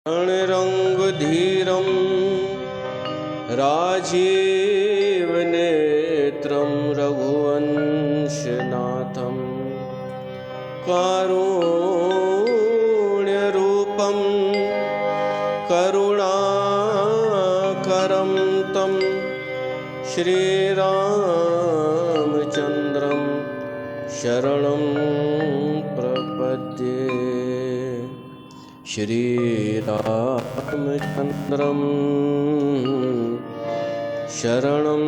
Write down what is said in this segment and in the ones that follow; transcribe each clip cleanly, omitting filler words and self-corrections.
रणरंग धीरं राजीव नेत्रं रघुवंशनाथं कारुण्यरूपं करुणाकरं तं श्रीरामचन्द्रं शरणं प्रपद्ये। श्रीरामचन्द्रं शरणं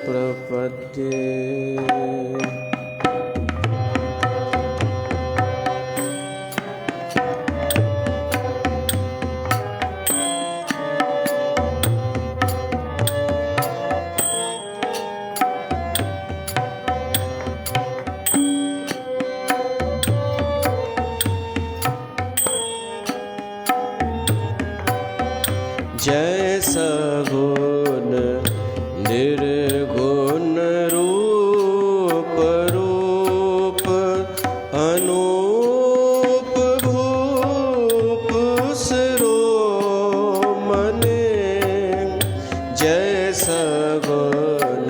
प्रपद्ये। जय सगुण निर्गुण रूप रूप अनूप भूप शिरोमणि। जय सगुण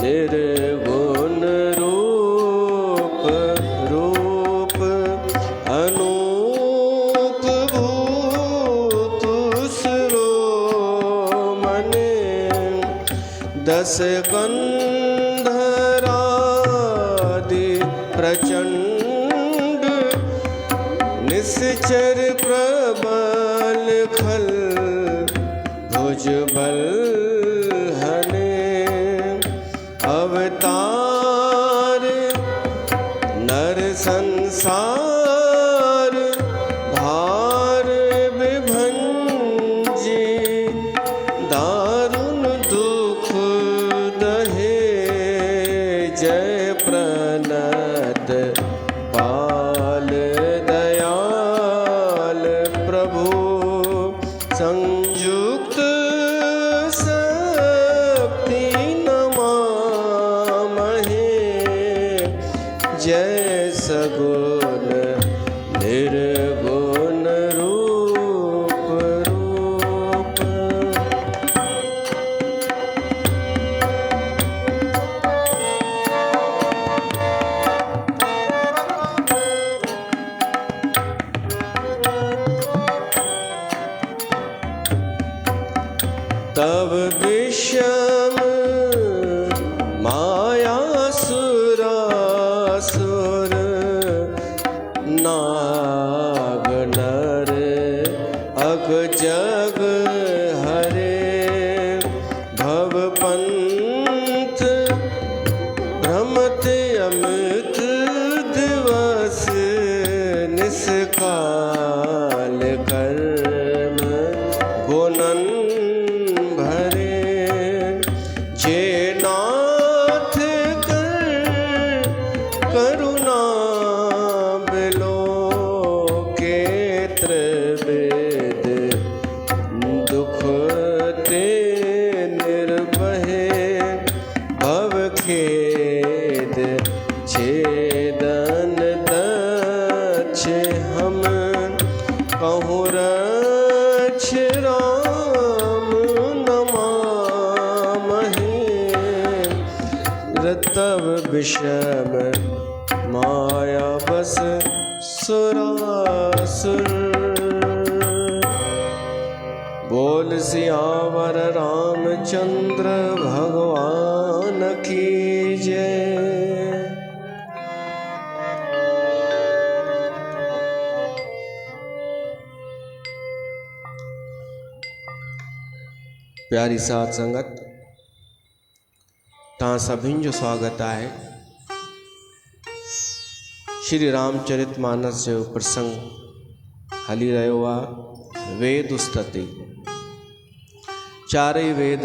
निर्गुण रूप रूप अनूप दस कंधरादि प्रचंड निश्चर प्रबल खल भुजबल हने। अवतार नर संसार भार विभंजी दारुण दुख दहे। जय प्रणत पाल दयाल प्रभु संयुक्त शक्ति नमामहे। जय सगुण निर्गुण रूप रूप। तब विषम माया सुरासुर नाग नर अग जग हरे। भव पंथ भ्रमत अमित दिवस निष्काल कर्म गुणन भरे। जे नाथ कर करुणा बिलो के त्रिवेद दुख ते निर्भय। भव खेद छेदन दक्ष हम कहूँ रक्ष राम नमामहे। तब विषम माया बस सुरासुर। बोल सियावर रामचंद्र भगवान की जय। प्यारी साथ संगत तव्हां सभिनि जो स्वागत आहे। श्री रामचरितमानस जो प्रसंग हली रहियो आहे। वेद स्तुति चारई वेद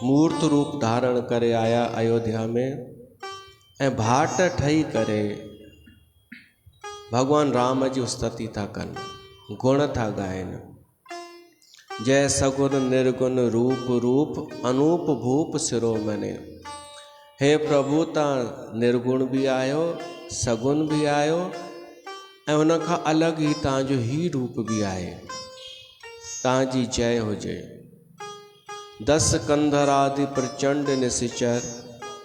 मूर्त रूप धारण करे आया अयोध्या में ऐं भाट ठही करे भगवान राम जी स्तुति था कनि, गुण था गाइनि। जय सगुण निर्गुण रूप रूप अनूप भूप शिरोमणि। हे प्रभु ता निर्गुण भी आयो, सगुण भी आयो ऐं उन खां अलॻि ई तव्हांजो ही रूप बि आहे। तव्हांजी जय हुजे। 10 कंधर आदि प्रचंड निश्चर,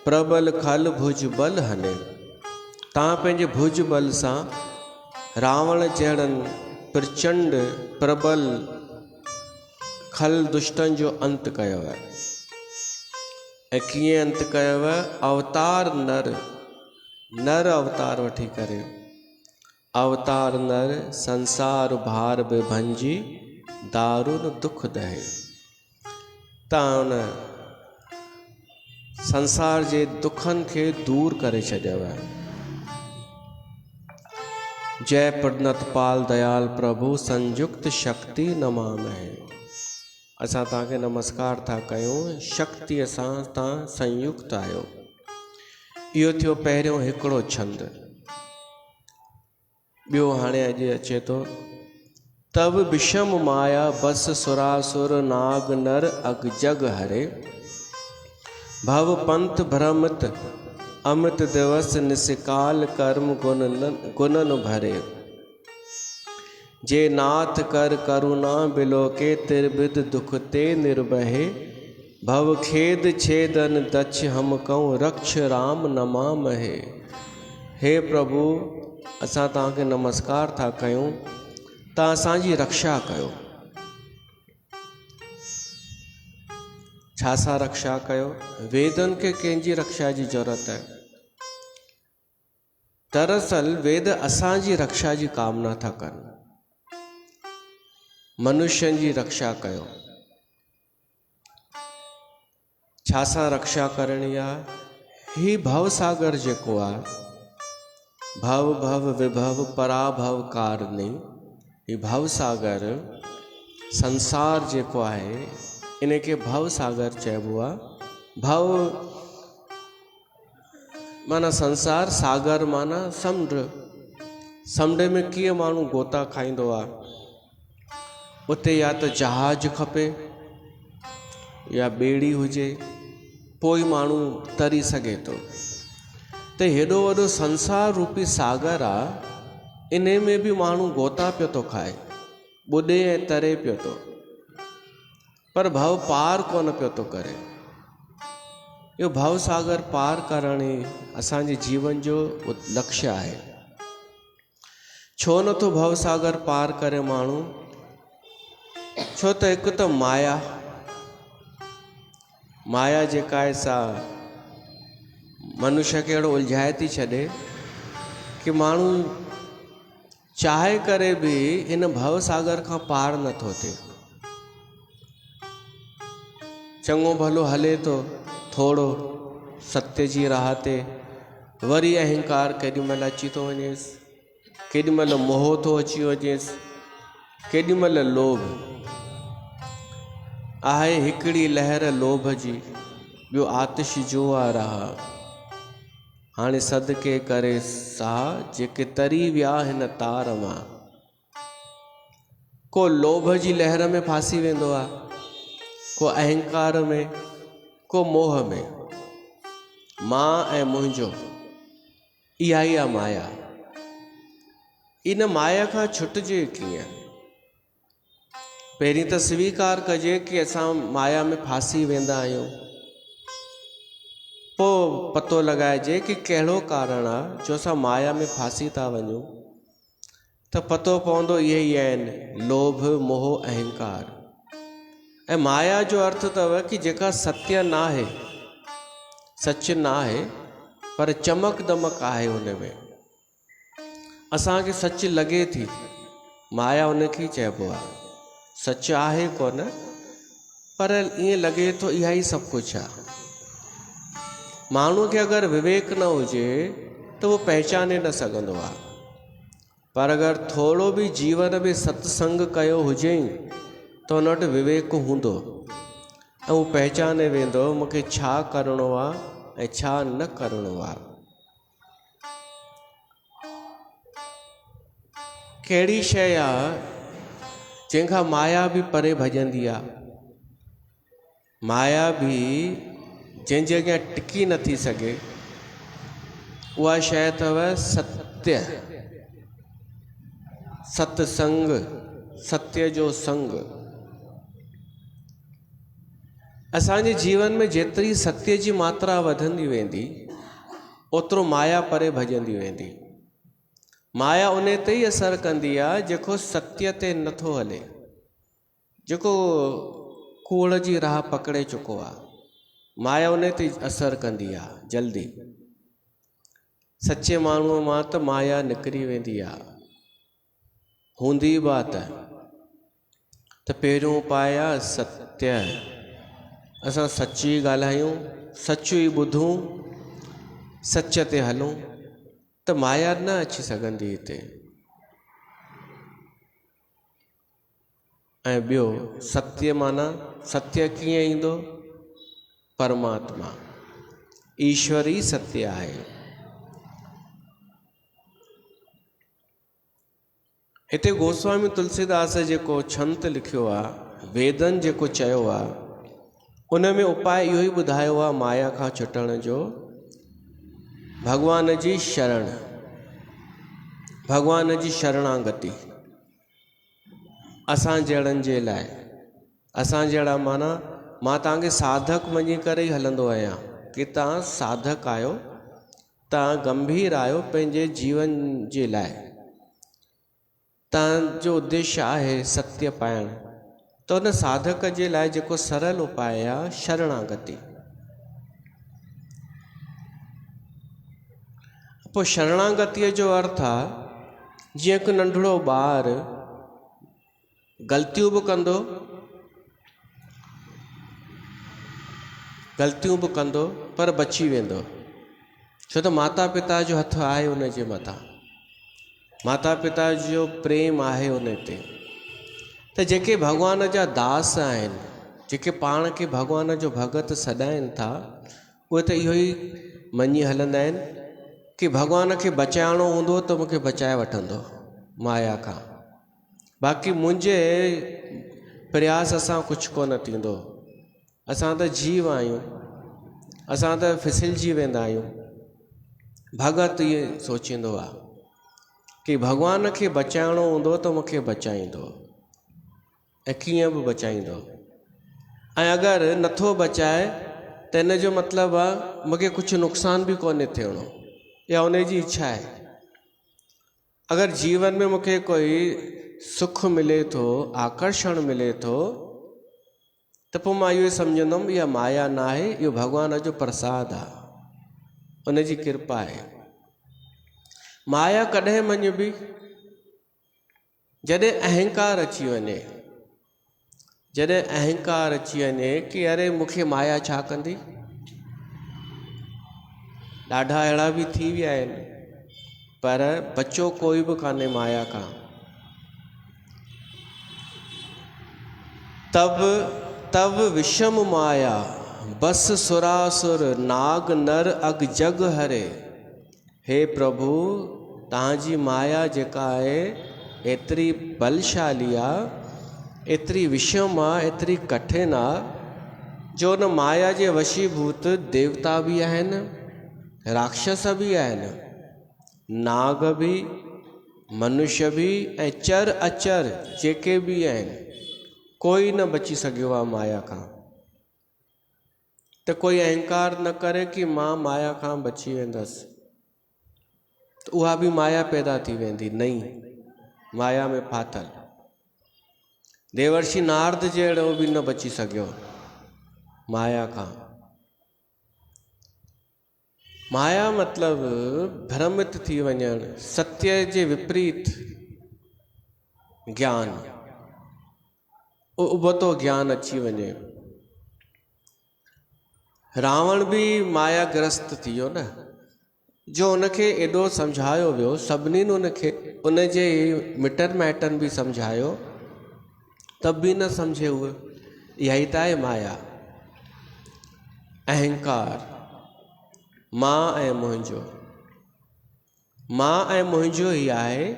प्रबल खल भुज बल हने। तव्हां पंहिंजे भुज बल सां रावण जहिड़नि प्रचंड प्रबल खल दुष्टनि जो अंत कयो आहे। ऐं कीअं अंत कयो आहे? अवतार नर अवतार वठी करे, अवतार नर संसार भार विभंजी, दारुण दुख दहे। तव्हां उन संसार जे दुखनि खे दूर करे छॾियो आहे। जय प्रनतपाल दयाल प्रभु संयुक्त शक्ति नमामहे। असां तव्हांखे नमस्कार था कयूं, शक्तिअ सां तव्हां संयुक्त आहियो। इहो थियो पहिरियों हिकिड़ो छंद। ॿियो हाणे अॼु अचे थो। तब विषम माया बस सुरासुर नाग नर अग जग हरे। भव पंथ भ्रमित अमित दिवस निशिकाल कर्म गुणन भरे। जे नाथ कर करुणा बिलोके तिरबिद दुख ते निर्भये। भव खेद छेदन दक्ष हम कहूँ रक्ष राम नमामहे। हे प्रभु, असां तव्हांखे नमस्कार था कयूं, तव्हां असांजी रक्षा कयो। छा सां रक्षा कयो? वेदनि खे कंहिंजी रक्षा जी ज़रूरत आहे? दरअसल वेद असांजी रक्षा जी कामना था कनि। मनुष्यनि जी रक्षा कयो। छा सां रक्षा करणी आहे? ही भवसागर जेको आहे, भव भव विभव पराभव कारणी, ही भवसागर संसार जेको आहे इनखे भवसागर चइबो आहे। भव माना संसार, सागर माना समुंड। समुंड में कीअं माण्हू गोता खाईंदो आहे, उते या त जहाज खपे या ॿेड़ी हुजे, पोइ माण्हू तरी सघे थो। त हेॾो वॾो संसार रूपी सागर आहे, इन में बि माण्हू गोता पियो थो खाए, ॿुॾे ऐं तरे पियो थो, पर भव पार कोन पियो थो करे। इहो भव सागर पार करण ई असांजे जीवन जो लक्ष्य आहे। छो नथो भव सागर पार करे माण्हू? छो त हिकु त माया जेका आहे सा मनुष्य खे अहिड़ो उलझाए थी छॾे कि माण्हू चाहे करे बि इन भव सागर खां पार नथो थिए। चङो भलो हले थो थोरो सत्य जी राह ते, वरी अहंकार केॾीमहिल अची थो वञेसि, केॾीमहिल मोह थो अची वञेसि, केॾीमहिल लोभ आहे। हिकिड़ी लहर लोभ जी, ॿियो आतिश जो आ रहा। हाणे सदके करे साह जेके तरी विया हिन तार मां। को लोभ जी लहर में फासी वेंदो आहे, को अहंकार में, को मोह में। मां ऐं मुंहिंजो, इहा ई आहे माया। इन माया खां छुटिजे कीअं? पहिरीं त स्वीकार कजे कि असां माया में फासी वेंदा आहियूं। पोइ पतो लॻाइजे कि कहिड़ो कारण आहे जो असां माया में फासी था वञूं। त पतो पवंदो इहे ई आहिनि, लोभ मोह अहंकार। ऐं माया जो अर्थ अथव कि जेका सत्य न आहे, सच न आहे, पर चमक दमक आहे हुन में। असांखे सच लॻे थी, माया उनखे चइबो आहे। सच आहे कोन, पर ईअं लॻे थो इहा ई सभु कुझु आहे। माण्हूअ खे अगरि विवेक न हुजे त उहो पहचाने न सघंदो आहे। पर अगरि थोरो बि जीवन में सत्संग कयो हुजे त उन वटि विवेक हूंदो ऐं उहो पहचाने वेंदो मूंखे छा करिणो आहे ऐं छा न करिणो आहे। कहिड़ी शइ आहे जंहिंखां माया बि परे भॼंदी आहे, माया बि जंहिंजे अॻियां टिकी नथी सघे, उहा शइ अथव सत्य। सत्संग, सत्य जो संग। असांजे जीवन में जेतिरी सत्य जी मात्रा वधंदी वेंदी, ओतिरो माया परे भॼंदी वेंदी। माया उन ते ई असरु कंदी आहे जेको सत्य ते नथो हले, जेको कूड़ जी राह पकड़े चुको आहे। माया उन ते असरु कंदी आहे जल्दी। सचे माण्हूअ मां त माया निकिरी वेंदी आहे। हूंदी बात त पहिरियों उपाय आहे सत्य। असां सची ॻाल्हायूं, सच ई ॿुधूं, सच ते हलूं त माया न अची सघंदी हिते। ऐं ॿियो, सत्य माना सत्य कीअं ईंदो? परमात्मा, ईश्वर ई सत्य आहे। हिते गोस्वामी तुलसीदास जेको छंत लिखियो आहे, वेदन जेको चयो आहे, उन में उपाय इहो ई ॿुधायो आहे माया खां छुटण जो। भगवान जी शरण, भगवान जी शरणागति। असां जहिड़नि जे लाइ, असां जहिड़ा माना मां तव्हांखे साधक मञी करे ई हलंदो आहियां कि तव्हां साधक आहियो, तव्हां गंभीर आहियो पंहिंजे जीवन जे लाइ। तव्हांजो उद्देश्य आहे सत्य पाइण, त उन साधक जे लाइ जेको सरल उपाय आहे शरणागति। पोइ शरणागतिअ जो अर्थ आहे, जीअं हिकु नंढड़ो ॿार ग़लतियूं बि कंदो पर बची वेंदो, छो त माता पिता जो हथ आहे उन जे मथां, माता पिता जो प्रेम आहे उन ते। त जेके भॻवान जा दास आहिनि, जेके पाण खे भॻवान जो भगत सॾाइनि था, उहे त इहो ई मञी हलंदा आहिनि कि भॻवान खे बचाइणो हूंदो त मूंखे बचाए वठंदो माया खां, बाक़ी मुंहिंजे प्रयास सां कुझु कोन थींदो। असां त जीव आहियूं, असां त फिसलजी वेंदा आहियूं। भगत इहे सोचींदो आहे कि भॻवान खे बचाइणो हूंदो त मूंखे बचाईंदो, ऐं कीअं बि बचाईंदो। ऐं अगरि नथो बचाए त इन जो मतिलबु आहे मूंखे कुझु नुक़सान बि कोन्हे थियणो, या उन जी इच्छा आहे। अगरि जीवन में मूंखे कोई सुख मिले थो, आकर्षण मिले थो, त पोइ मां इहो सम्झंदुमि इहा माया न आहे, इहो भॻवान जो प्रसाद आहे, उन जी कृपा आहे। माया कॾहिं मञिबी? जॾहिं अहंकार अची वञे, जॾहिं अहंकार अची वञे कि अरे मूंखे माया छा कंदी। ॾाढा अहिड़ा बि थी विया आहिनि, पर बचो कोई बि कान्हे माया खां। तब विषम माया बस सुरासुर नाग नर अग जग हरे। हे प्रभु, तव्हांजी माया जेका आहे एतिरी बलशाली आहे, एतिरी विषम आहे, एतिरी कठिन आहे, जो उन माया जे वशीभूत देवता बि आहिनि, राक्षस बि आहिनि, नाग बि, मनुष्य बि, ऐं चर अचर जेके बि आहिनि, कोई न बची सघियो आहे माया खां। त कोई अहंकार न करे कि मां माया खां बची वेंदसि, त उहा बि माया पैदा थी वेंदी, नई माया में फाथल। देवर्षि नारद जहिड़ो बि न बची सघियो माया खां। माया मतिलबु भ्रमित थी वञणु, सत्य जे विपरीत ज्ञान, उबतो ज्ञान अची वञे। रावण बि मायाग्रस्त थी वियो न, जो उनखे एॾो सम्झायो वियो, सभिनी उनखे, उन जे मिटनि माइटनि बि सम्झायो, तब बि न सम्झे उहे। इहा ई त आहे माया, अहंकार, मां ऐं मुंहिंजो। मां ऐं मुंहिंजो ई आहे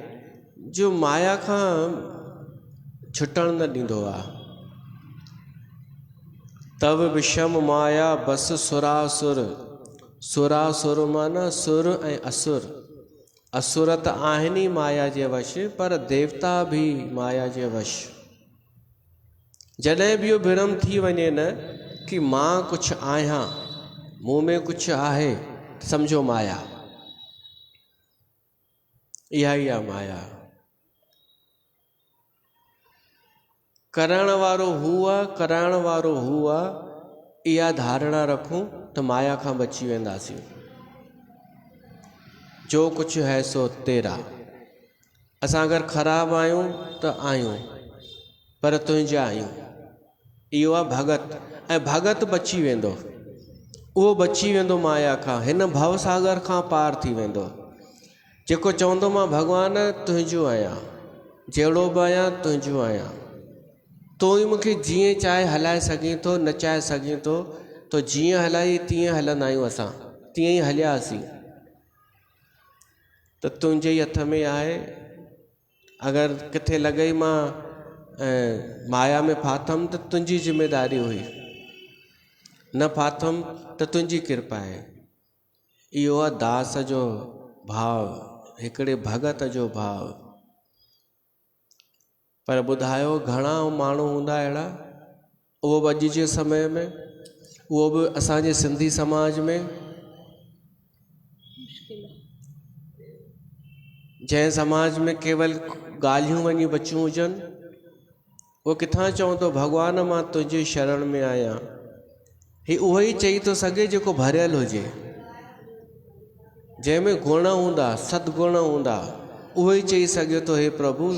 जो माया खां छुटण न ॾींदो आहे। तब विषम माया बस सुरासुर, सुरासुर माना सुर ऐं असुर, असुर त आहिनि ई माया जे वश, पर देवता भी माया जे वश। जॾहिं बि इहो भ्रम थी वञे न कि मां कुझु आहियां, मूं में कुझु आहे, सम्झो माया। इहा ई आहे माया। करण वारो हू आहे, कराइण वारो हू आहे, इहा धारणा रखूं त माया खां बची वेंदासीं। जो कुछ है सो तेरा। असां अगरि ख़राबु आहियूं त आहियूं, पर तुंहिंजा आहियूं। इहो आहे भगत। ऐं भगत बची वेंदो, उहो बची वेंदो माया खां, हिन भव सागर खां पार थी वेंदो। जेको चवंदो मां भॻवान तुंहिंजो आहियां, जहिड़ो बि आहियां तुंहिंजो आहियां, तो ई मूंखे जीअं चाहे हलाए सघीं थो, नचाए सघीं थो, तो जीअं हलाई तीअं हलंदा आहियूं असां, तीअं ई हलियासीं। त तुंहिंजे ई हथ में आहे। अगरि किथे लॻई मां माया में फाथमि त तुंहिंजी ज़िमेदारी हुई, न फाथमि त तुंहिंजी कृपा आहे। इहो आहे दास जो भाव, हिकिड़े भगत जो भाव। पर ॿुधायो घणा माण्हू हूंदा अहिड़ा, उहो बि अॼु जे समय में, उहो बि असांजे सिंधी समाज में, जंहिं समाज में केवल ॻाल्हियूं वञी बचियूं हुजनि, उहो किथां चवंदो भॻवान मां तुंहिंजे शरण में आहियां। ही उहो ई चई थो सघे जेको भरियल हुजे, जंहिंमें गुण हूंदा, सदगुण हूंदा, उहो ई चई सघे थो हे प्रभु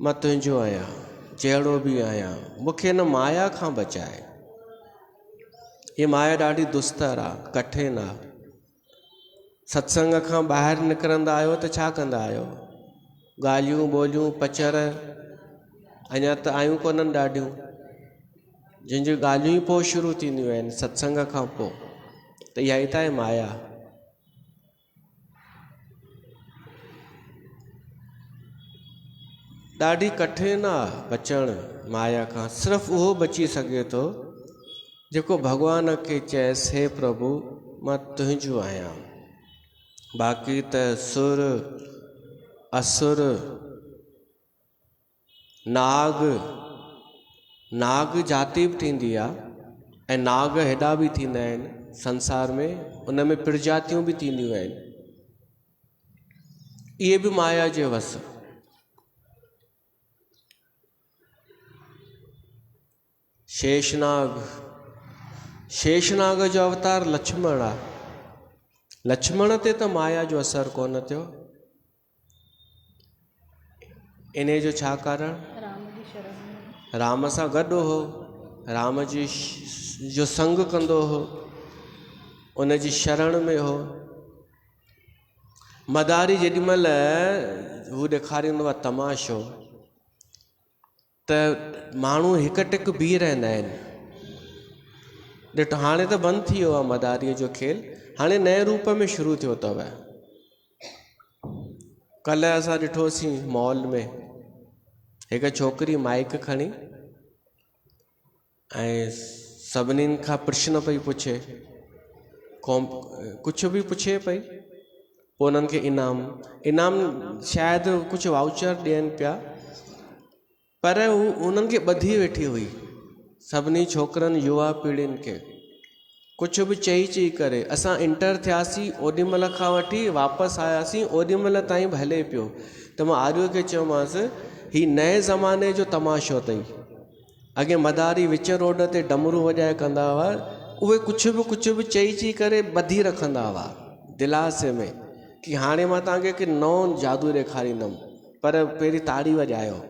मां तुंहिंजो आहियां, जहिड़ो बि आहियां, मूंखे न माया खां बचाए। हीअ माया ॾाढी दुस्तर आहे, कठिन आहे। सत्संग खां ॿाहिरि निकिरंदा आहियो त छा कंदा आहियो? ॻाल्हियूं ॿोलियूं पचर अञा त आयूं कोन्हनि ॾाढियूं, जिन ॻाल्हियूं ई पोइ शुरू थींदियूं आहिनि सत्संग खां पोइ। त इहा ई त आहे माया। ॾाढी कठिन आहे बचणु माया खां। सिर्फ़ु उहो बची सघे थो जेको भॻवान खे चएसि हे प्रभु मां तुंहिंजो आहियां। बाक़ी त सुर असुर नाग जाति बि थींदी आहे, ऐं नाग हेॾा बि थींदा आहिनि संसार में, उन में प्रजातियूं बि थींदियूं आहिनि। इहे बि माया जे वस। शेषनाग जो अवतार लक्ष्मण आहे। लक्ष्मण ते त माया जो असर कोन थियो। इन जो छा कारण? राम सां गॾु हो, राम जी जो संग कंदो हो, उन जी शरण में हो। मदारी जेॾीमहिल हू ॾेखारींदो आहे तमाशो, त माण्हू हिकु टिक बीह रहंदा आहिनि। ॾिठो हाणे त बंदि थी वियो आहे मदारीअ जो खेल, हाणे नए रूप में शुरू थियो अथव। कल्ह असां ॾिठोसीं मॉल में हिकु छोकिरी माइक खणी ऐं सभिनीनि खां प्रश्न पई पुछे, कुझु बि पुछे पई, पोइ उन्हनि खे इनाम शायदि कुझु वाउचर ॾियनि पिया, पर हू उन्हनि खे ॿधी वेठी हुई। सभिनी छोकिरनि युवा पीढ़ियुनि खे कुझु बि चई करे असां इंटर थियासीं, ओॾीमहिल खां वठी वापसि आयासीं, ओॾीमहिल ताईं बि हले पियो। त मां आर्यो खे चयोमांसि हीउ नए ज़माने जो तमाशो अथई। अॻे मदारी विच रोड ते डमरू वॼाए कंदा हुआ, उहे कुझु बि चई करे ॿधी रखंदा हुआ दिलासे में कि हाणे मां तव्हांखे हिकु नओं जादू ॾेखारींदुमि, पर पहिरीं ताड़ी वॼायो।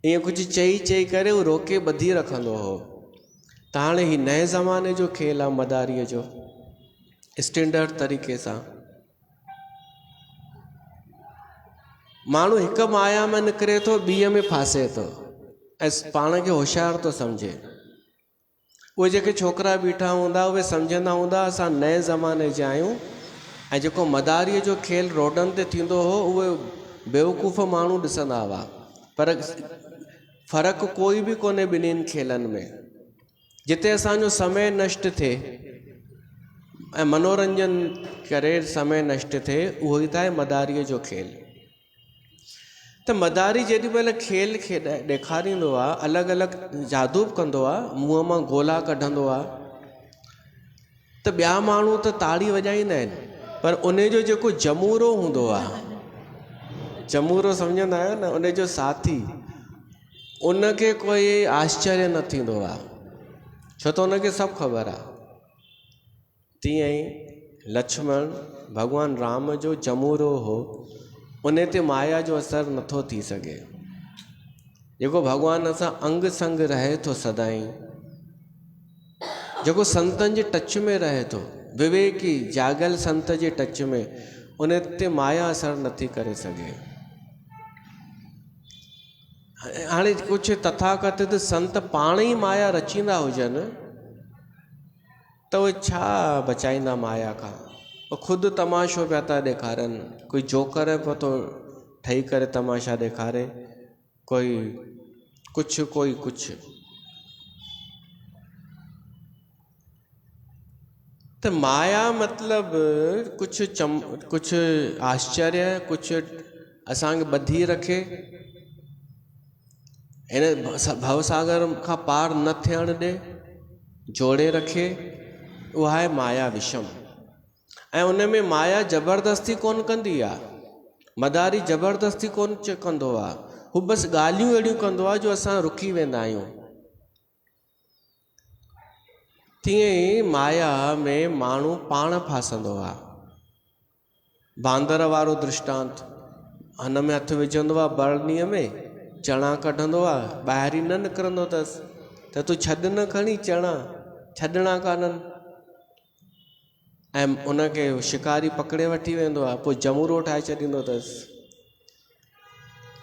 ईअं कुझु चई करे उहो रोके ॿधी रखंदो हो। त हाणे ही नए ज़माने जो खेल आहे मदारीअ जो, स्टैंडर्ड तरीक़े सां। माण्हू हिकु माया में निकिरे थो, ॿीअ में फासे थो ऐं पाण खे होशियारु थो सम्झे। उहे जेके छोकिरा बीठा हूंदा उहे सम्झंदा हूंदा असां नए ज़माने जा आहियूं, ऐं जेको मदारीअ जो खेल रोडनि ते थींदो हो उहे बेवकूफ़ माण्हू ॾिसंदा हुआ। पर फ़र्क़ु कोई बि कोन्हे ॿिन्हिनि खेलनि में। जिते असांजो समय नष्ट थिए, ऐं मनोरंजन करे समय नष्ट थिए, उहो ई त आहे मदारीअ जो खेल। त मदारी जेॾी महिल खेल ॾेखारींदो आहे, अलॻि अलॻि जादू कंदो आहे, मुंहं मां गोला कढंदो आहे, त ॿिया माण्हू त ताड़ी वॼाईंदा आहिनि, पर उन जो जेको जमूरो हूंदो आहे, जमूरो सम्झंदा आहियो न, उन जो साथी, उनखे कोई आश्चर्य न थींदो आहे, छो त उनखे सभु ख़बर आहे। तीअं ई लक्ष्मण भॻवानु राम जो जमूरो हो, उन ते माया जो असरु नथो थी सघे। जेको भॻवान सां अंग संग रहे थो सदाईं, जेको संतनि जे टच में रहे थो, विवेकी जाॻल संत जे टच में, उन ते माया असरु नथी करे सघे। हाणे कुझु तथाकथित संत पाण ई माया रचींदा हुजनि त उहे छा बचाईंदा माया खां, उहे ख़ुदि तमाशो पिया था ॾेखारनि। कोई जोकर पियो थो ठही करे तमाशा ॾेखारे, कोई कुझु कोई कुझु। त माया मतिलबु कुझु आश्चर्य, कुझु असांखे ॿधी रखे, हिन भवसागर खां पार न थियण ॾे, जोड़े रखे, उहा आहे माया विषम। ऐं उन में माया ज़बरदस्ती कोन कंदी आहे, मदारी ज़बरदस्ती कोन कंदो आहे, हू बसि ॻाल्हियूं अहिड़ियूं कंदो आहे जो असां रुकी वेंदा आहियूं। तीअं ई माया में माण्हू पाण फासंदो आहे। बांदर वारो दृष्टांत, हुन में हथु विझंदो आहे बरनीअ में, चणा कढंदो आहे, ॿाहिरि ई न निकिरंदो अथसि, त तूं छॾ न खणी चणा, छॾणा कान्हनि, ऐं उनखे शिकारी पकड़े वठी वेंदो आहे, पोइ जमूरो ठाहे छॾींदो अथसि।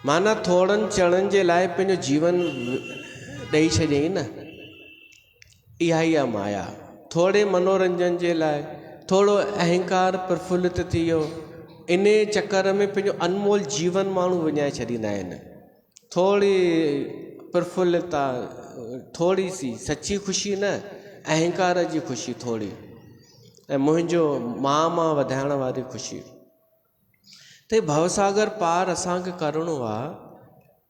माना थोड़नि चणनि जे लाइ पंहिंजो जीवन ॾेई छॾियईं न, इहा ई आहे माया। थोरे मनोरंजन जे लाइ थोरो अहंकार प्रफुल्लित थी वियो, इन चकर में पंहिंजो अनमोल जीवन माण्हू विञाए छॾींदा आहिनि। थोरी प्रफुल्लता, थोरी सी सची ख़ुशी न, अहंकार जी ख़ुशी थोरी, ऐं मुंहिंजो मां वधाइण वारी ख़ुशी। त भवसागर पार असांखे करिणो आहे,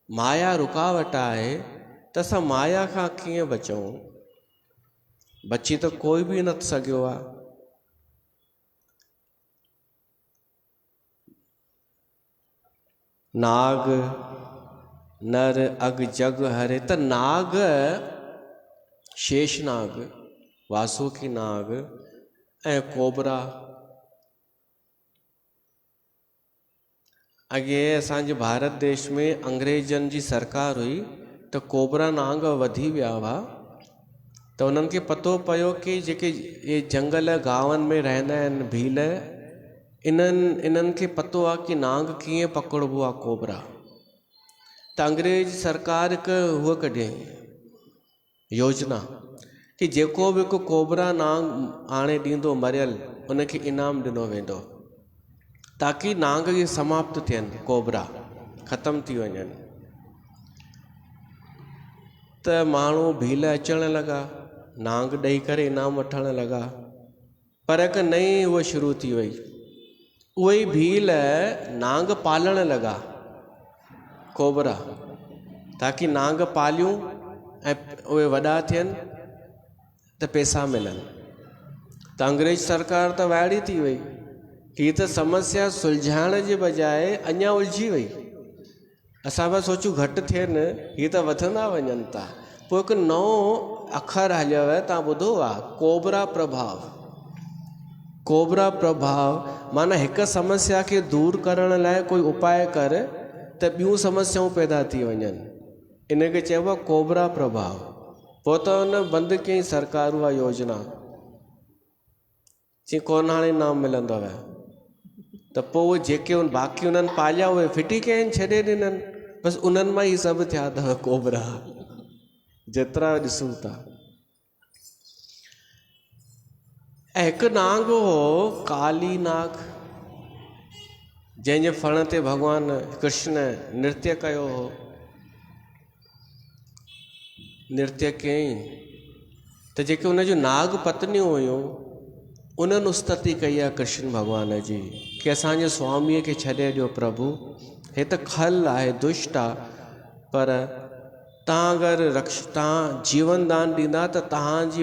माया रुकावट आहे, त असां माया खां कीअं बचूं? बची त कोई बि न सघियो आहे। नाग नर अग जग हरे, त नाग, शेषनाग, वासुकी नाग ऐं कोबरा, अॻे असांजे भारत देश में अंग्रेजनि जी सरकार हुई, त कोबरा नाग वधी विया हुआ, त उन्हनि खे पतो पियो कि जेके ये जंगल गांवनि में रहंदा आहिनि भील, इन्हनि खे पतो आहे कि नाग कीअं पकड़बो आहे, कोबरा। त अंग्रेज सरकार हिकु हूअ कढियईं योजना कि जेको बि हिकु कोबरा नाग आणे ॾींदो मरियल, उनखे इनाम ॾिनो वेंदो, ताकि नाग इहे समाप्त थियनि, कोबरा ख़तमु थी वञनि। त माण्हू भील अचण लॻा, नाग ॾेई करे इनाम वठण लॻा, पर हिकु नई उहा शुरू थी वई। उहे ई भील नाग पालण लॻा, कोबरा, ताकि नाग पालियूं ऐं उहे वॾा थियनि त पैसा मिलनि। त अंग्रेज सरकार त वाइड़ी थी वई, हीअ त समस्या सुलझाइण जे बजाए अञा उलझी वई। असां पिया सोचूं घटि थियनि, हीअ त वधंदा वञनि था। पोइ हिकु नओं अखर हलियो आहे, तव्हां ॿुधो आहे, कोबरा प्रभाव। कोबरा प्रभाव माना हिकु समस्या खे दूर करण लाइ कोई उपाय कर त ॿियूं समस्याऊं पैदा थी वञनि, इनखे चइबो आहे कोबरा प्रभाव। पोइ त हुन बंदि कयईं सरकार उहा योजना, चई कोन हाणे इनाम मिलंदव। त पोइ जेके बाक़ी उन्हनि पालिया उहे फिटी कया आहिनि, छॾे ॾिननि, बसि उन्हनि मां ई सभु थिया अथव कोबरा, जेतिरा ॾिसूं था। ऐं हिकु नाग हो, काली नाग, जंहिंजे फण ते भॻवानु कृष्ण नृत्य कयो हो। नृत्य कयईं त जेके उनजूं नाग पत्नियूं हुयूं, उन्हनि स्तुति कई आहे कृष्ण भॻवान जी कि असांजे स्वामीअ खे छॾे ॾियो प्रभु, हे त खल आहे, दुष्ट आहे, पर तव्हां अगरि तव्हां जीवन दान ॾींदा त तव्हांजी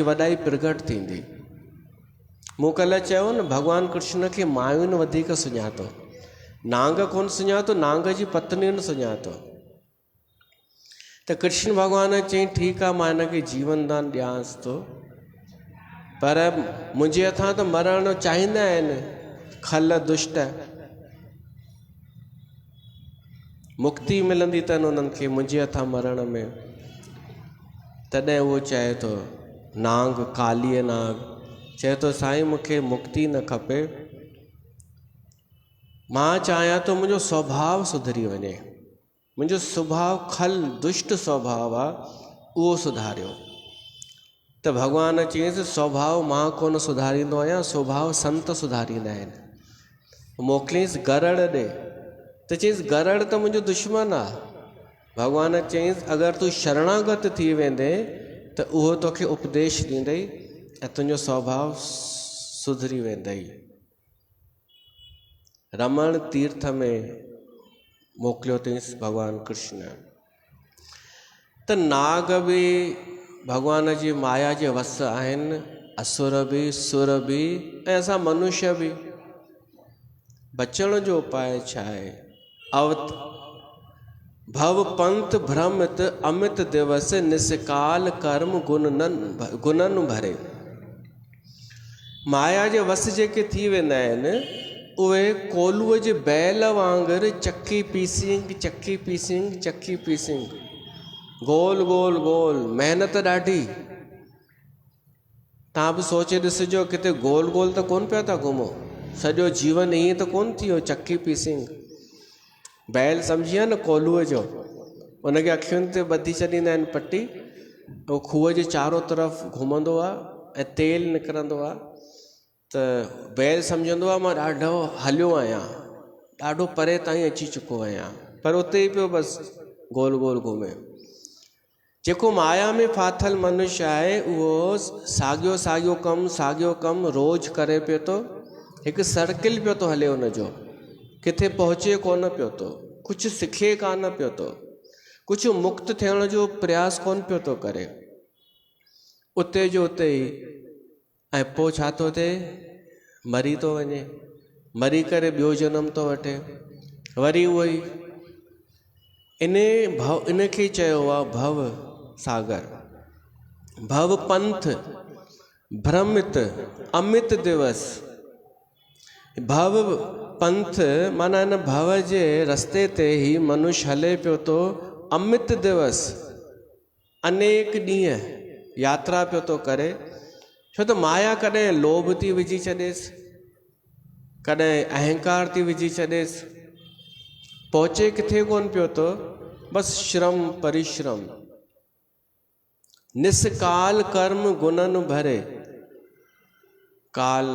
वॾाई प्रगट थींदी। मूं कल्ह चयो न, भॻवानु कृष्ण खे मायुनि वधीक सुञातो, नांग कोन सुञातो, नांग जी पत्नियुनि सुञातो। त कृष्ण भॻवानु चई ठीकु आहे, मां हिनखे जीवन दान ॾियांसि थो, पर मुंहिंजे हथां त मरणु चाहींदा आहिनि खल दुष्ट। मुक्ति मिलंदी अथनि उन्हनि खे मुंहिंजे हथां मरण में। तॾहिं उहो चए थो, नांग, कालीअ नाग चए थो, साईं मूंखे मुक्ति न खपे, मां चाहियां थो मुंहिंजो स्वभाव सुधरी वञे, मुंहिंजो स्वभाव खल दुष्ट स्वभाव आहे, उहो सुधारियो। त भॻवानु चयईंसि, स्वभाव मां कोन सुधारींदो आहियां, स्वभाव संत सुधारींदा आहिनि। मोकिलियईंसि गरड़ ॾे, त चयईंसि गरड़ त मुंहिंजो दुश्मन आहे। भॻवानु चयईंसि, अगरि तूं शरणागत थी वेंदे त उहो तोखे उपदेश ॾींदई ऐं तुंहिंजो स्वभाव सुधरी वेंदई। रमण तीर्थ में मोकिलियो अथईंसि भॻवानु कृष्ण। त नाग बि भॻवान जी माया जे वस आहिनि, असुर बि, सुर बि, ऐं असां मनुष्य बि। बचण जो उपाय छा आहे? भव पंथ भ्रमित अमित दिवस, निसकाल कर्म गुणन भरे। माया जे वस जेके थी वेंदा आहिनि, उहे कोलूअ जे बैल वांगुरु चकी पीसिंग गोल गोल गोल, महिनत ॾाढी। तव्हां बि सोचे ॾिसिजो, किथे गोल गोल त कोन पिया था घुमो, सॼो जीवन ईअं त कोन थी वियो चकी पीसिंग। बैल सम्झी विया न, कोलूअ जो, उनखे अखियुनि ते ॿधी छॾींदा आहिनि पटी, उहो खूह जे चारो तरफ़ घुमंदो आहे ऐं तेल निकिरंदो आहे। त बैल सम्झंदो आहे मां ॾाढो हलियो आहियां, ॾाढो परे ताईं अची चुको आहियां, पर उते ई पियो बसि गोल गोल घुमे। जेको माया में फाथल मनुष्य आहे, उहो साॻियो कमु रोज़ करे पियो थो, हिकु सर्किल पियो थो हले हुनजो, किथे पहुचे कोन पियो थो, कुझु सिखे कान पियो थो, कुझु मुक्त थियण जो प्रयास कोन पियो थो करे, उते जो उते ई। ऐं पोइ छा थो थिए? मरी थो वञे, मरी करे ॿियो जनम थो वठे, वरी उहो ई। इनखे चयो आहे भव सागर। भव पंथ भ्रमित अमित दिवस। भव पंथ माना हिन भव जे रस्ते ते ही मनुष्य हले पियो थो, अमित दिवस, अनेक ॾींहं यात्रा पियो थो करे। छो त माया कॾहिं लोभ थी विझी छॾेसि, कॾहिं अहंकार थी विझी छॾेसि, पहुचे किथे कोन पियो थो, बसि श्रम परिश्रम। निसकाल कर्म गुणन भरे। काल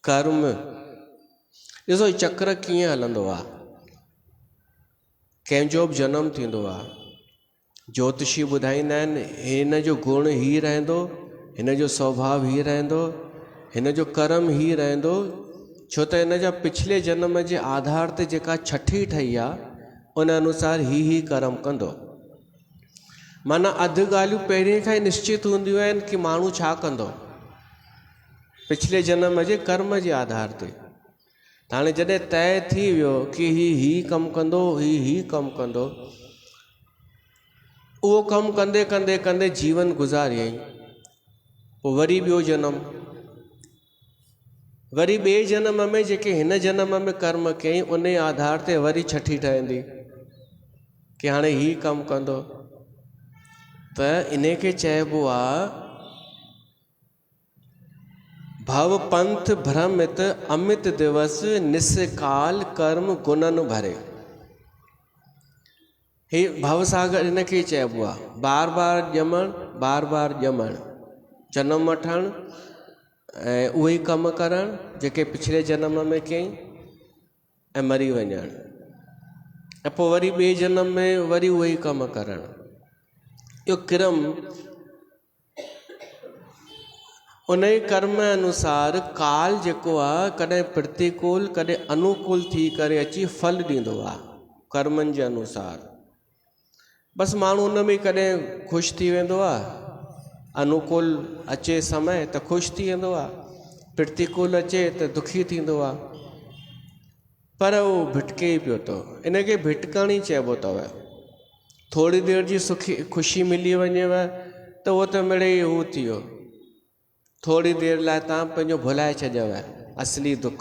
कर्म, ॾिसो चक्र कीअं हलंदो आहे। कंहिंजो बि जनम थींदो आहे, ज्योतिषी ॿुधाईंदा आहिनि हिन जो गुण ही रहंदो, हिन जो स्वभाव ही रहंदो, हिन जो कर्म ही रहंदो। छो त हिन जा पिछले जन्म जे आधार ते जेका छठी ठही आहे, उन अनुसार ही कर्म कंदो। माना अधु ॻाल्हियूं पहिरीं खां ई निश्चित हूंदियूं आहिनि कि माण्हू छा कंदो, पिछले जन्म जे कर्म जे आधार ते। हाणे जॾहिं तय थी वियो कि ही कमु कंदो, ही कमु कंदो, उहो कमु कंदे कंदे कंदे जीवन गुज़ारियईं। पोइ वरी ॿियो जनम, वरी ॿिए जनम में जेके हिन जनम में कर्म कयईं, उन आधार ते वरी छठी ठहंदी कि हाणे ही कमु कंदो। त इनखे चइबो आहे भव पंथ भ्रमित अमित दिवस, निसकाल कर्म गुणन भरे। हे भवसागर इनखे चइबो आहे। बार बार ॼमण, जनम वठणु ऐं उहे ई कमु करणु जेके पिछले जनम में कयईं, ऐं मरी वञणु, ऐं पोइ वरी ॿिए जनम में वरी उहे ई कमु करणु। इहो क्रम उन ई कर्म अनुसार काल जेको आहे कॾहिं प्रतिकूल कॾहिं अनुकूल थी करे अची फल ॾींदो आहे कर्मनि जे अनुसार। बसि माण्हू उन में कॾहिं ख़ुशि थी वेंदो आहे, अनुकूल अचे समय त ख़ुशि थी वेंदो आहे, प्रतिकूल अचे त दुखी थींदो आहे, पर उहो भिटके ई पियो थो। इनखे भिटकण ई चइबो अथव। थोरी देरि जी सुखी ख़ुशी मिली वञेव त उहो त मिड़े ई हू थी वियो, थोरी देरि लाइ तव्हां पंहिंजो भुलाए छॾियव असली दुख,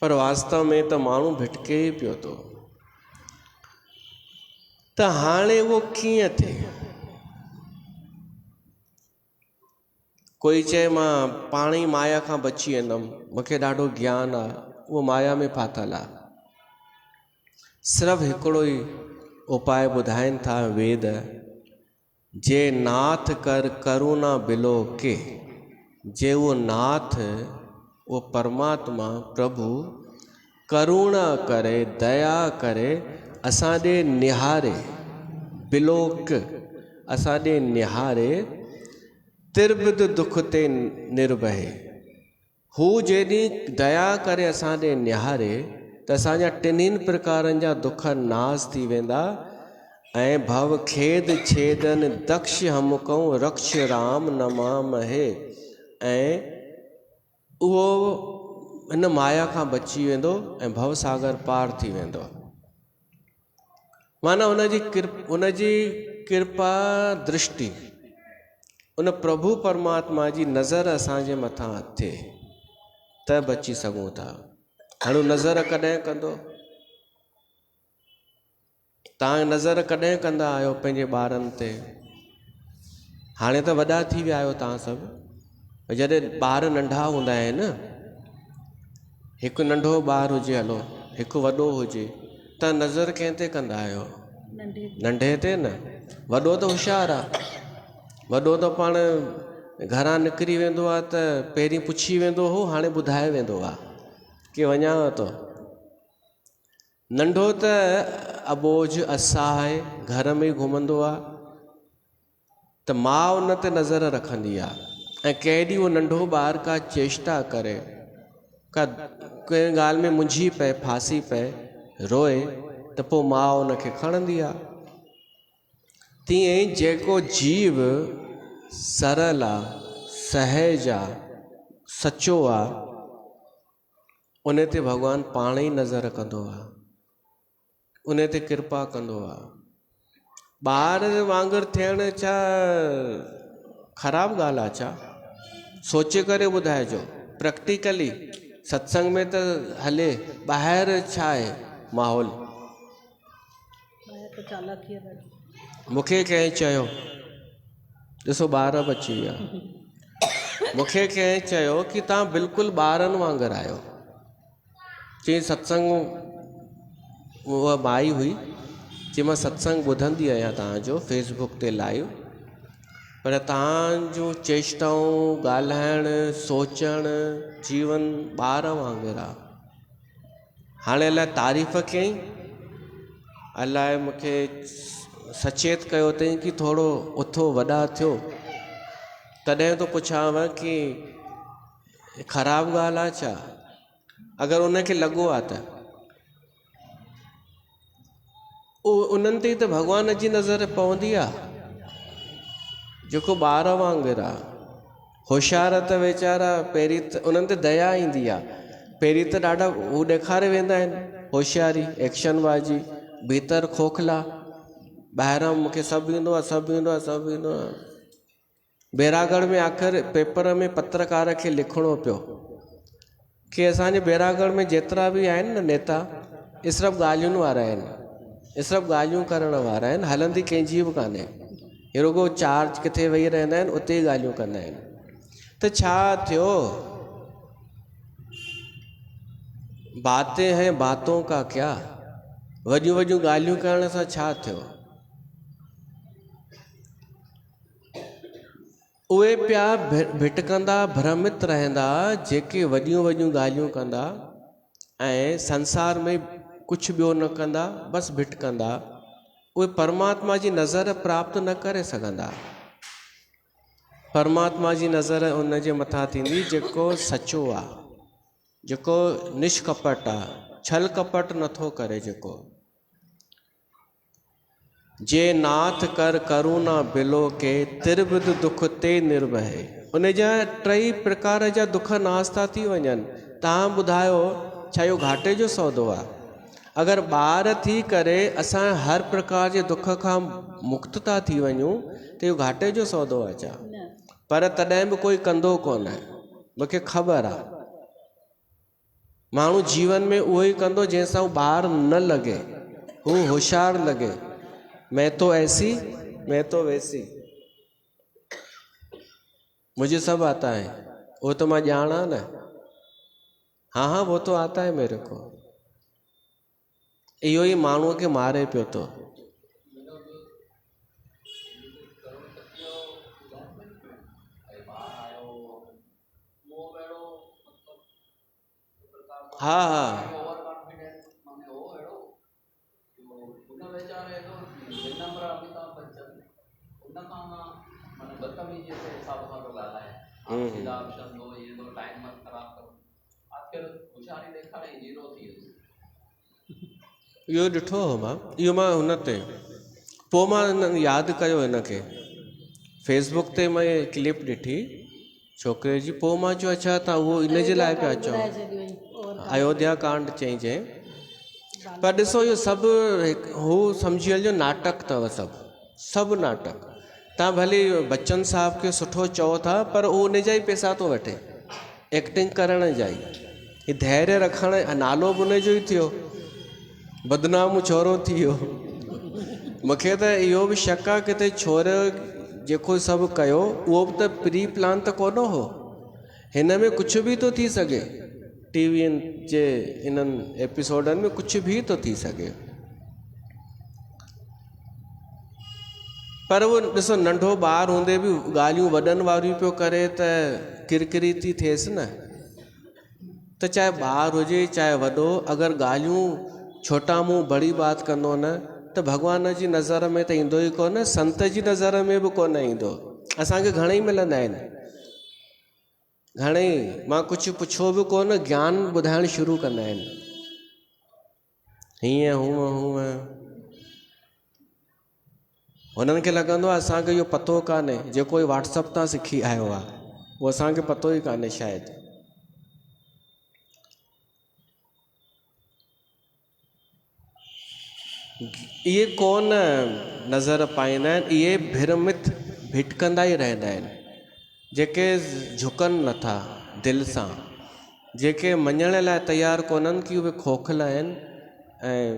पर वास्तव में त माण्हू भिटके ई पियो थो। त हाणे उहो कीअं थिए? कोई चए मां पाण ई माया खां बची वेंदुमि, मूंखे ॾाढो ज्ञान आहे, उहो माया में फाथल आहे। सिर्फ़ु हिकिड़ो ई उपाय ॿुधाइनि था वेद, जे नाथ कर करुणा बिलो के। जे वो नाथ, वो परमात्मा प्रभु करुणा करे, दया करे, असांजे निहारे, बिलोक असांजे निहारे, तिरबिद दुख ते निर्भय। हू जेॾी दया करे असांजे निहारे त असांजा टिन्हिनि प्रकारनि जा दुख नाश थी वेंदा। ऐं भव खेद छेदन दक्ष हमकऊं रक्ष राम नमामहे। ऐं उहो हिन माया खां बची वेंदो ऐं भव सागर पार थी वेंदो। माना हुनजी कृपा दृष्टि, उन प्रभु परमात्मा जी नज़र असांजे मथां थिए त बची सघूं था। हाणे नज़र कॾहिं कंदो? तव्हां नज़र कॾहिं कंदा आहियो पंहिंजे ॿारनि ते? हाणे त वॾा थी विया आहियो तव्हां सभु, जॾहिं ॿार नंढा हूंदा आहिनि, हिकु नंढो ॿारु हुजे, हलो हिकु वॾो हुजे, त नज़र कंहिं ते कंदा आहियो? नंढे ते न। वॾो त होशियारु आहे, वॾो त पाण घरां निकिरी वेंदो आहे त पहिरीं पुछी वेंदो हो, हाणे ॿुधाए वेंदो आहे कि वञाव थो। नंढो त अबोझ असहाय घर में घुमंदो आहे, त माउ उन ते नज़र रखंदी आहे। ऐं केॾी उहो नंढो ॿारु का चेष्टा करे, का कंहिं ॻाल्हि में मुंझी पए, फासी पए, रोए, त पोइ माउ उनखे खणंदी आहे। तीअं जेको जीव सरल आहे, सहज आहे, सचो आहे, उन ते भॻवानु पाण ई नज़र कंदो आहे, उन ते कृपा कंदो आहे। ॿार वांगुरु थियण छा ख़राबु ॻाल्हि आहे छा? सोचे करे ॿुधाइजो। प्रैक्टिकली सत्संग में त हले, ॿाहिरि छा आहे माहौल? मूंखे कंहिं चयो, ॾिसो ॿार बची विया, मूंखे कंहिं चयो कि तव्हां बिल्कुलु ॿारनि वांगुरु आहियो। चई सत्संग, उहा माई हुई, चई मां सत्संग ॿुधंदी आहियां तव्हांजो फेसबुक ते लाइव, पर तव्हांजो चेष्टाऊं, ॻाल्हाइणु, सोचणु, जीवन ॿार वांगुरु आहे। हाणे अलाए तारीफ़ कयईं, अलाए मूंखे सचेत कयो अथई कि थोरो उथो, वॾा थियो, तॾहिं तो पुछांव कि ख़राबु ॻाल्हि आहे छा? अगरि उनखे लॻो आहे त उन्हनि ते त भॻवान जी नज़र पवंदी आहे, जेको ॿार वांगुरु आहे। होशियार त वीचारा पहिरीं त उन्हनि ते दया ईंदी आहे, पहिरीं त ॾाढा हू ॾेखारे वेंदा आहिनि होशियारी, एक्शन बाजी, भीतर खोखला, ॿाहिरां मूंखे सभु ईंदो आहे, सभु ईंदो आहे, सभु ईंदो आहे। बैरागढ़ में आख़िर पेपर में पत्रकार खे लिखिणो पियो कि असांजे बैरागढ़ में जेतिरा बि आहिनि न नेता, इहे सभु ॻाल्हियुनि वारा आहिनि, इहे सभु ॻाल्हियूं करण वारा आहिनि, हलंदी कंहिंजी बि कान्हे, हे रुगो चार्ज किथे वेही रहंदा आहिनि, उते ई ॻाल्हियूं कंदा आहिनि। त छा थियो? बातें हैं बातों का क्या, वॾियूं वॾियूं ॻाल्हियूं करण सां छा थियो? उहे पिया भिटकंदा, भ्रमित रहंदा, जेके वॾियूं वॾियूं ॻाल्हियूं कंदा ऐं संसार में कुझु ॿियो न कंदा, बसि भिटकंदा, उहे परमात्मा जी नज़र प्राप्त न करे सघंदा। परमात्मा जी नज़र उन जे मथां थींदी जेको सचो आहे, जेको निष्कपट आहे, छल कपट नथो करे, जेको जे नाथ कर करुणा बिलो के तिरबिद दुख ते निर्भय। उन जा टई प्रकार जा दुख नास था थी वञनि। तव्हां ॿुधायो छा इहो घाटे जो सौदो आहे? अगरि ॿार थी करे असां हर प्रकार जे दुख खां मुक्त था थी वञूं त इहो घाटे जो सौदो आहे छा? पर तॾहिं बि कोई कंदो कोन आहे। मूंखे ख़बर आहे माण्हू जीवन में उहो ई कंदो जंहिंसां हू ॿार न लॻे, हू होशियारु लॻे। मैं तो ऐसी मैं तो वैसी, मुझे सब आता है, वो तो मैं जाना ना, हाँ हाँ वो तो आता है मेरे को। इहो ई माण्हूअ खे मारे पियो थो। हाँ हाँ इहो ॾिठो हो मां, इहो मां हुन ते पोइ मां यादि कयो हिनखे, फेसबुक ते मां इहे क्लिप ॾिठी छोकिरे जी। पोइ मां चयो अच्छा तव्हां उहो इन जे लाइ पिया चओ, अयोध्या कांड चई जंहिं। पर ॾिसो इहो सभु हू सम्झी हलिजो नाटक अथव, सभु नाटक। तव्हां भले बच्चन साहब खे सुठो चओ था, पर उहो उन जा ई पैसा थो वठे, एक्टिंग करण जा ई। हीउ धैर्य रखण, नालो बि उन जो ई थियो, बदनाम छोरो थी वियो। मूंखे त इहो बि शक आहे किथे छोरो जेको सभु कयो उहो बि त प्री प्लान त कोन हो। हिन में कुझु बि थो थी सघे, टीवीअनि जे इन्हनि एपिसोडनि में कुझु बि थो थी सघे। पर उहो ॾिसो नंढो ॿारु हूंदे बि ॻाल्हियूं वॾनि वारियूं पियो करे त किरकिरी थी थिएसि न। त चाहे ॿारु हुजे चाहे वॾो, अगरि ॻाल्हियूं छोटा मुंहुं बड़ी बात कंदो न त भॻवान जी नज़र में त ईंदो ई कोन, संत जी नज़र में बि कोन ईंदो। असांखे घणेई मिलंदा आहिनि, घणेई। मां कुझु पुछो बि कोन, ज्ञान ॿुधाइणु शुरू कंदा आहिनि, हीअं हूअं हूअं। हुननि खे लॻंदो आहे असांखे इहो पतो कान्हे, जेको व्हाट्सअप तां सिखी आयो आहे उहो असांखे पतो ई कान्हे शायदि। इहे कोन नज़र पाईंदा आहिनि, इहे भ्रमित भिटकंदा ई रहंदा आहिनि, जेके झुकनि नथा दिलि सां, जेके मञण लाइ तयारु कोन्हनि कि उहे खोखला आहिनि। ऐं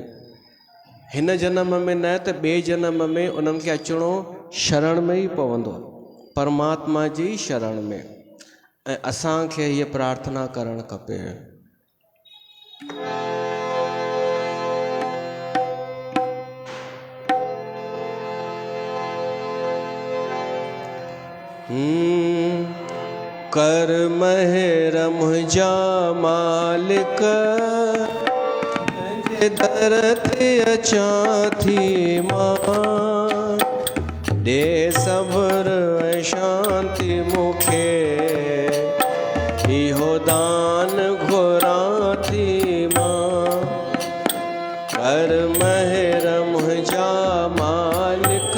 हिन जनम में न त ॿिए जनम में उन्हनि खे अचिणो शरण में ई पवंदो, परमात्मा जी शरण में। ऐं असांखे हीअ प्रार्थना करणु खपे। कर महरम जा मालिक, दर ते अचां थी मां, दे सब्र ऐं शांति मूंखे, इहो दान घुरां थी मां। कर महरम जा मालिक,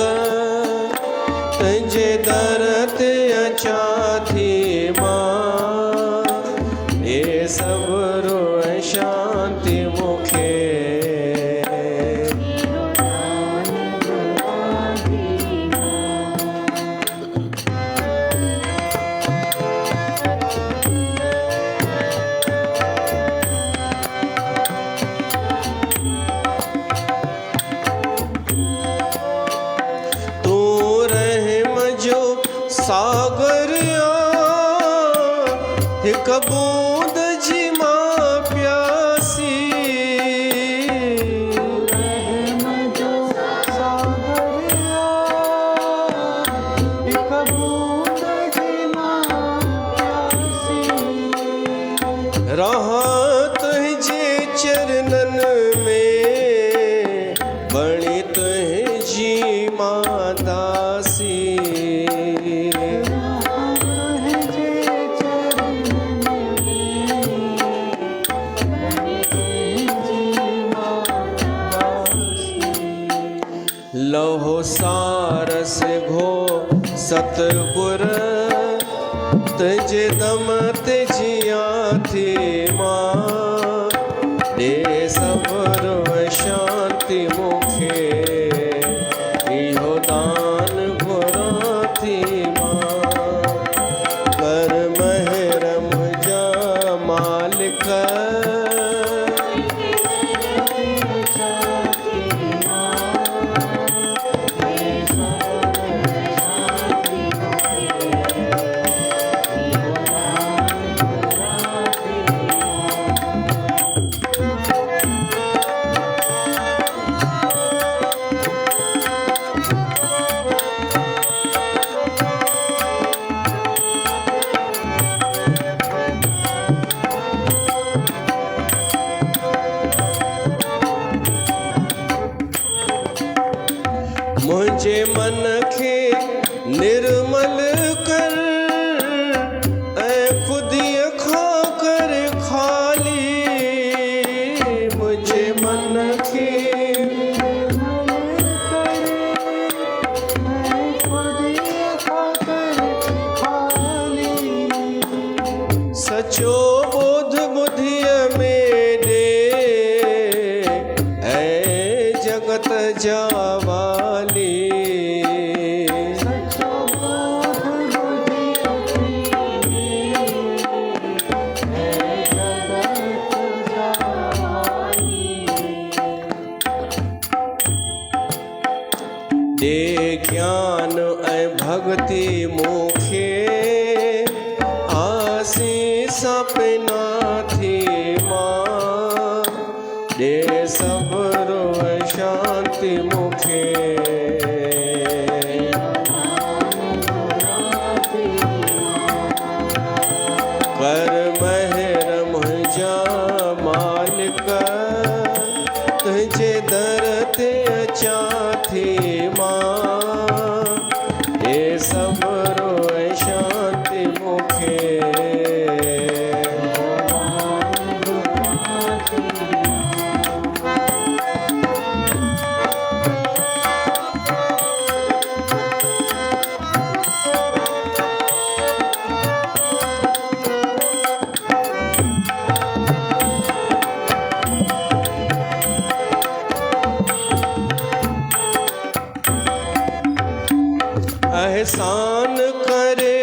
तुंहिंजे दर ते अचां थी मां, दे सब्र ऐं शांति मूंखे। हिक बूंद जी मां प्यासी, रहम जो सागरिया, हिक बूंद जी मां प्यासी, रहां तुंहिंजे चरणनि में, बणी तुंहिंजी मां दासी। सारस घो सतगुर तंहिंजे दम ते जिया थी मां दे सबर शांति मुखे इहो दान घुरा थी मां कर महरम जा मालिक मुझे मन खे निर्मल कर खुदी खा कर खाली मुझे मन खे सचो बोध बुद्धिय में दे ऐ जगत जावाली दे ज्ञान ऐं भक्ति मुखे आसीस पिना थी मां दे सबर शांति मुखे कर महरम जा मालिक तुझे दर ते अचा थी मां हे सबर शांति मुखे एहसान करे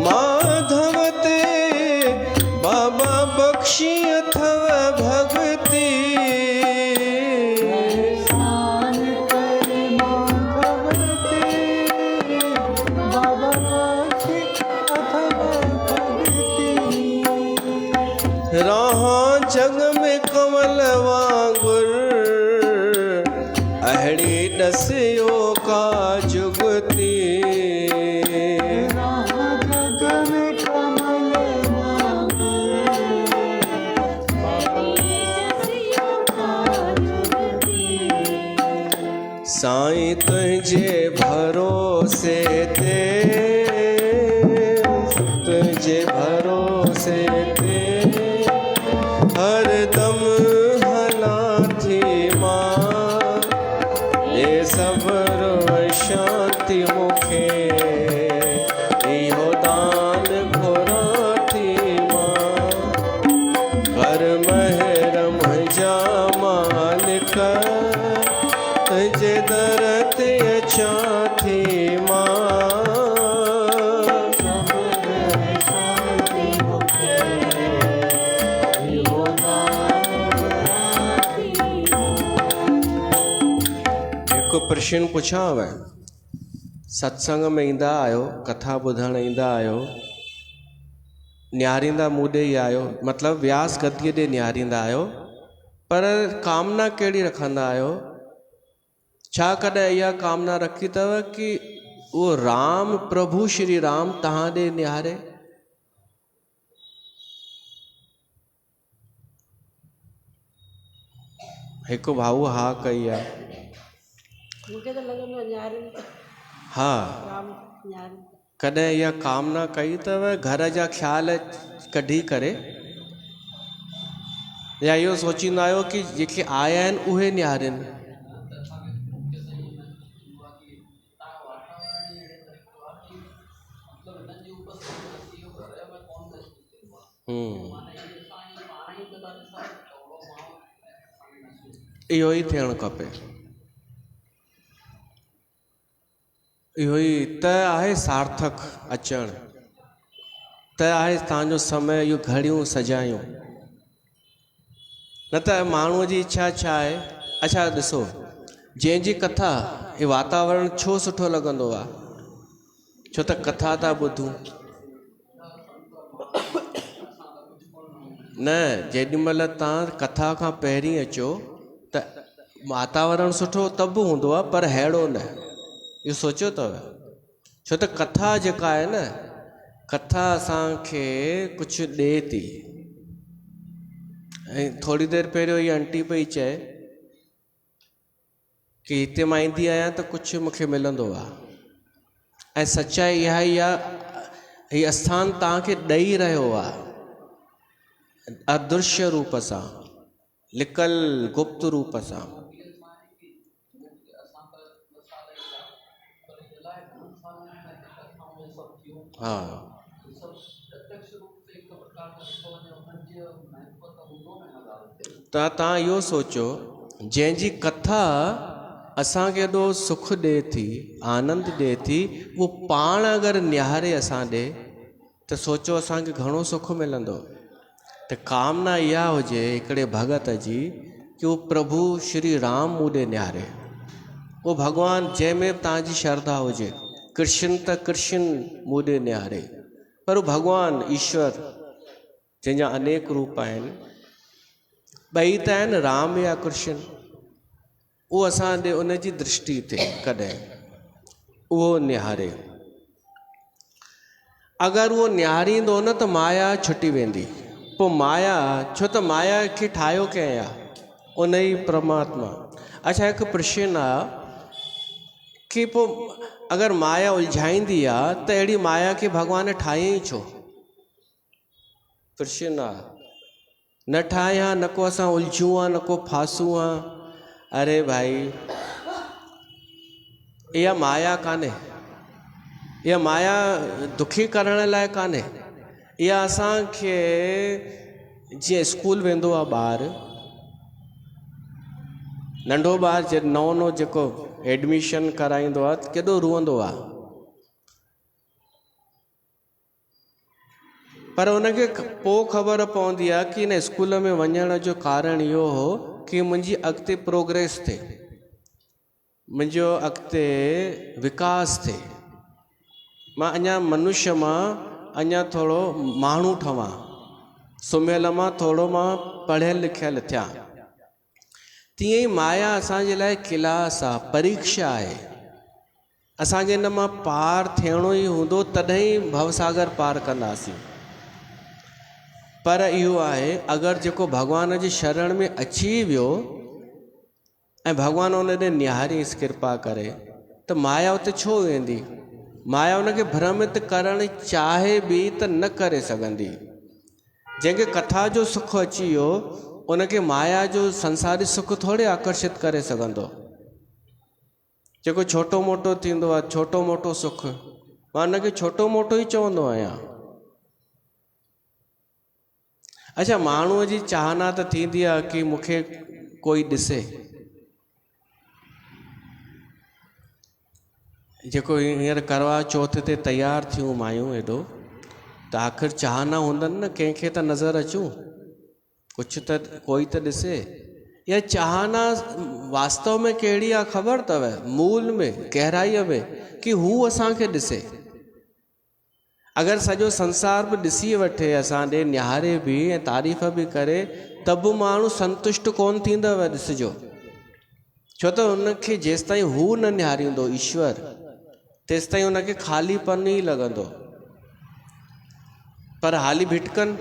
माधव ते बाबा बख्शी अथव भक्ति एहसान करे माधव ते बाबा बख्शी अथव भक्ति राहा जग में कमल वांगुर अहड़ी डसियो का जुगती साईं तुझे भरोसे ते तुझे भरोसे ते हर दम हला थी मां ये सबर शांति मुखे इहो दान घुरा थी मां कर महरम जा मालिक तुझे दर ते अचा थी मां हिकु प्रश्न पुछांव सत्संग में ईंदा आहियो कथा ॿुधण ईंदा आहियो निहारींदा मूं ॾे ई आहियो मतिलबु व्यास गद्दीअ ॾे निहारींदा आहियो पर कामना कहिड़ी रखंदा आहियो छा कॾहिं इहा कामना रखी अथव कि उहो राम प्रभु श्री राम तव्हां ॾे निहारे हिकु भाऊ हा कई आहे मूंखे त लॻंदो आहे न्यारी हा राम न्यारी कॾहिं इहा कामना कई अथव घर जा ख़्याल कढी करे या इहो सोचींदा आहियो कि जेके आया आहिनि उहे निहारनि इहो ई थियणु खपे। इहो ई त आहे सार्थक अचणु, त आहे तव्हांजो समय इहो घड़ियूं सजायूं। न त माण्हूअ जी इच्छा छा आहे? अच्छा ॾिसो, जंहिंजी कथा हे वातावरण छो सुठो लॻंदो आहे? छो त कथा था ॿुधूं। न, जेॾीमहिल तव्हां कथा खां पहिरीं अचो त वातावरण सुठो त बि हूंदो आहे, पर अहिड़ो न। इहो सोचियो अथव? छो त कथा जेका आहे न, कथा असांखे कुझु ॾिए थी। ऐं थोरी देरि पहिरियों इहा आंटी पई चए कि हिते मां ईंदी आहियां त कुझु मूंखे मिलंदो आहे। ऐं सचाई इहा ई आहे, हीउ आस्थान तव्हांखे ॾेई रहियो आहे अदृश्य रूप सां, लिकल गुप्त रूप सां। हा, त तव्हां इहो सोचो, जंहिंजी कथा असांखे एॾो सुख ॾिए थी, आनंद ॾिए थी, उहो पाण अगरि निहारे असां ॾे त सोचो असांखे घणो सुख मिलंदो। त कामना इहा हुजे हिकिड़े भगत जी कि उहो प्रभु श्री राम मूं ॾे निहारे, उहो भॻवानु जंहिंमें तव्हांजी श्रद्धा हुजे, कृष्ण त कृष्ण मूं ॾे निहारे, पर उहो भॻवानु ईश्वर जंहिंजा अनेक रूप आहिनि, ॿई त आहिनि राम या कृष्ण, उहो असां ॾे उन जी दृष्टि थिए कॾहिं उहो निहारे। अगरि उहो निहारींदो न त माया छुटी वेंदी। पोइ माया, छो त माया खे ठाहियो कंहिं आहे? उन ई परमात्मा। अच्छा, हिकु प्रश्न आहे कि पोइ अगरि माया उलझाईंदी आहे त अहिड़ी माया खे भॻवान ठाहियईं छो? प्रश्न आहे। न ठाहियां, न को असां उलझूं हा, न को फासूं हा। अरे भाई, इहा माया कान्हे, इहा माया दुखी करण लाइ कान्हे। इहा असांखे, जीअं स्कूल वेंदो आहे ॿारु, नंढो ॿारु जे नओं जेको एडमिशन कराईंदो आहे त केॾो रुअंदो आहे, पर उनखे पोइ ख़बर पवंदी आहे कि हिन स्कूल में वञण जो कारण इहो हो कि मुंहिंजी अॻिते प्रोग्रेस थिए, मुंहिंजो अॻिते विकास थिए, मां अञा मनुष्य मां अञा थोरो माण्हू ठवां, सुम्हियल मां थोरो मां पढ़ियल लिखियल थियां। तीअं ई माया असांजे लाइ क्लास आहे, परीक्षा आहे। असांखे हिन मां पार थियणो ई हूंदो, तॾहिं भवसागर पार कंदासीं। पर इहो आहे, अगरि जेको भॻवान जी शरण में अची वियो ऐं भॻवानु उन ॾे निहारींसि कृपा करे, त माया उते छो वेंदी? माया उनखे भ्रमित करणु चाहे बि त न करे सघंदी। जंहिंखे कथा जो सुख अची वियो, उनखे माया जो संसारी सुख थोरे आकर्षित करे सघंदो। जेको छोटो मोटो थींदो आहे, छोटो मोटो सुख, मां उनखे छोटो मोटो ई चवंदो आहियां। अच्छा, माण्हूअ जी चाहना त थींदी आहे कि मूंखे कोई ॾिसे, जेको हींअर करवा चौथ ते तयारु थियूं मायूं हेॾो, त आख़िर चाहना हूंदनि न, कंहिंखे त नज़र अचूं, कुझु त कोई त ॾिसे। या चाहना वास्तव में कहिड़ी आहे ख़बर अथव? मूल में, गहराईअ में, कि हू असांखे ॾिसे। अगरि सॼो संसार बि ॾिसी वठे असां ॾे, निहारे बि ऐं तारीफ़ बि करे, त बि माण्हू संतुष्ट कोन थींदव, ॾिसिजो। छो त हुनखे जेसि ताईं हू न निहारींदो ईश्वर, तेसि ताईं हुनखे ख़ालीपन ई लॻंदो। पर हाली भिटकनि,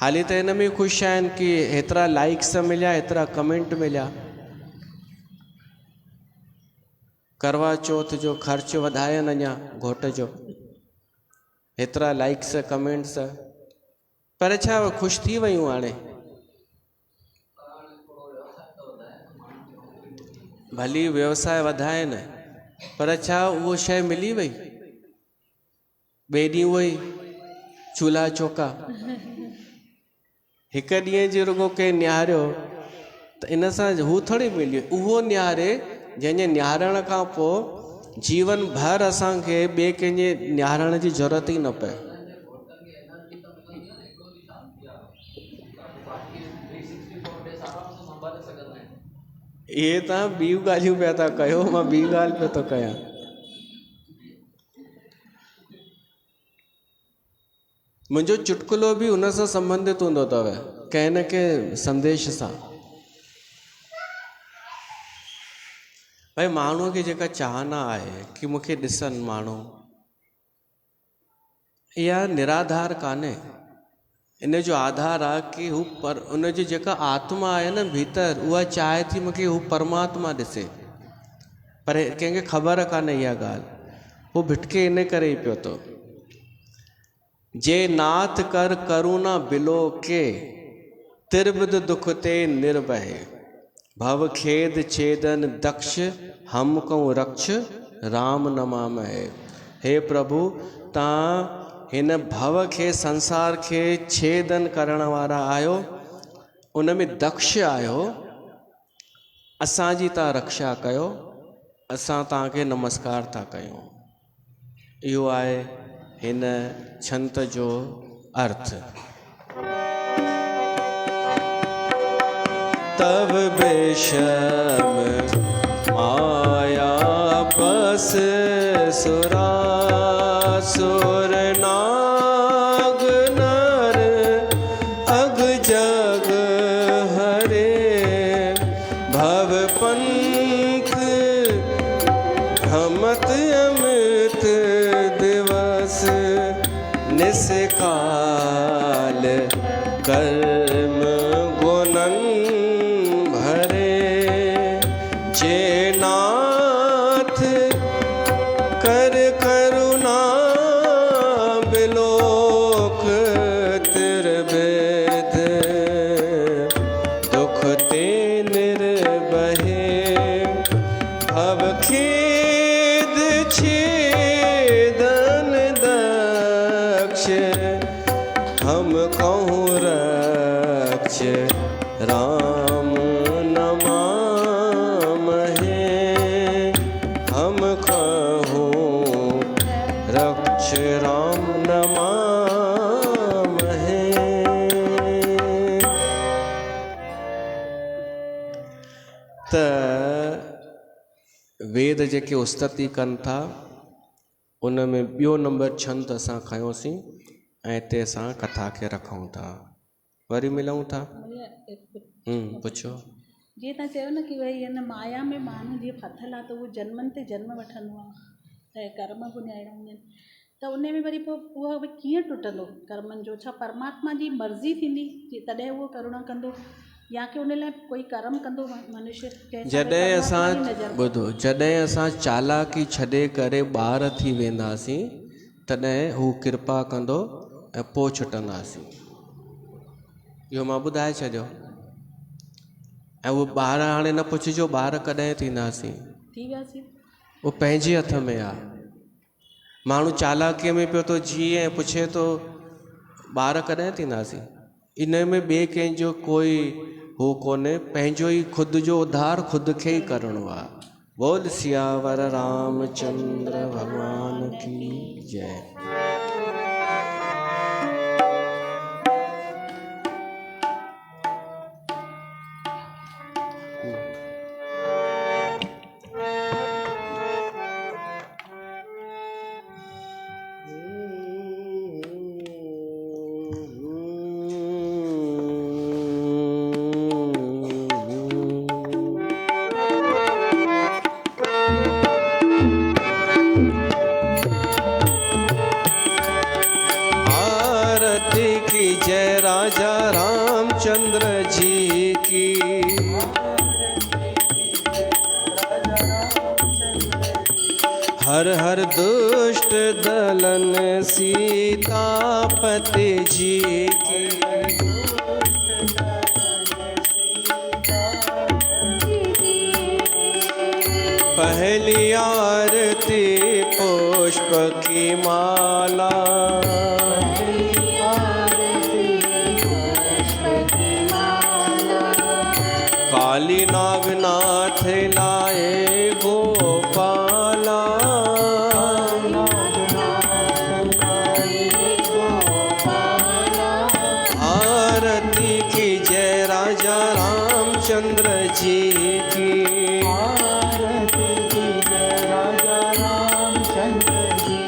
हाली त हिन में ख़ुशि आहिनि कि हेतिरा लाइक्स मिलिया, हेतिरा कमेंट मिलिया, करवा चौथ जो ख़र्चु वधायनि अञा घोट जो, हेतिरा लाइक्स कमेंट्स, पर छा ख़ुशि थी वियूं? हाणे भली व्यवसाय वधाइनि, पर छा उहो शइ मिली वई? ॿिए ॾींहुं उहो ई चूल्हा चौका। हिकु ॾींहं जे रुॻो कंहिं निहारियो त इन सां हू थोरी मिलियो, उहो निहारे जंहिंजे निहारण खां पोइ जीवन भर असांखे ॿिए कंहिंजे निहारण जी ज़रूरत ई न पए। इहे तव्हां ॿियूं ॻाल्हियूं पिया था कयो, मां ॿी ॻाल्हि पियो थो कयां। मुंहिंजो चुटकुलो बि हुन सां संबंधित हूंदो अथव, कंहिं न कंहिं संदेश सां। भाई माण्हूअ खे जेका चाहना आहे कि मूंखे ॾिसनि माण्हू, इहा निराधार कान्हे। इन जो आधार आहे कि हू पर उन जी जेका आत्मा आहे न भीतर, उहा चाहे थी मूंखे हू परमात्मा ॾिसे, पर कंहिंखे ख़बर कान्हे इहा ॻाल्हि। हू भिटके इन करे ई पियो थो, जे नाथ कर करुणा बिलो के तिरबिद दुख ते निर्भय, भव खेद छेदन दक्ष हम कहूँ रक्ष राम नमाम है। हे प्रभु, तव्हां हिन भव खे संसार खे छेदन करण वारा आहियो, उन में दक्ष आहियो, असांजी तव्हां रक्षा कयो, असां तव्हांखे नमस्कार था कयूं। इहो आहे हिन छंत जो अर्थ। तब बेशम माया बस सुरासुर नाग नर अग जग हरे, भव पंथ भ्रमत अमृत दिवस निस्काल कर्म गुणन भरे, जे नाथ कर करुणा बिलोक तिरबिद दुख ते निर्भय, भव खेद छेदन दक्ष हम कहूँ रक्ष राम नमाम है, हम कहूँ रक्ष राम नमाम है। त वेद जेके उस्तति कनि था, उन में ॿियो नंबर छंद असां खयोंसीं ऐं हिते असां कथा खे रखूं था। वरी मिलूं था। पुछो। जीअं तव्हां चयो न कि भई हिन माया में माण्हू जीअं फाथल आहे त उहो जन्मनि ते जन्म वठंदो आहे, ऐं कर्म पुञाइणा हूंदा आहिनि, त उन में वरी पोइ उहो भई कीअं टुटंदो कर्मनि जो? छा परमात्मा जी मर्ज़ी थींदी तॾहिं उहो करुणा कंदो, या कि उन लाइ कोई कर्म कंदो मनुष्य? जॾहिं असां चालाकी छॾे करे ॿार थी वेंदासीं, तॾहिं हू कृपा कंदो ऐं पोइ छुटंदासीं। इहो मां ॿुधाए छॾियो। ऐं उहो ॿार हाणे न पुछिजो ॿार कॾहिं थींदासीं, थी वियासीं, उहो पंहिंजे हथ में आहे। माण्हू चालाकीअ में पियो थो जीए ऐं पुछे थो ॿार कॾहिं थींदासीं। इन में ॿिए कंहिंजो कोई हू कोन्हे, पंहिंजो ई ख़ुदि जो उद्धार ख़ुदि खे ई करिणो आहे। बोल सियावर रामचंद्र भगवान की जय। जय राजा रामचंद्र जी की, हर हर दुष्ट दलन सीतापति जी की, पहली आरती पुष्प की माला, काली नागनाथ लाए गोपाला, आरती की जय राजा रामचंद्र जी की, आरती की जय राजा रामचंद्र जी।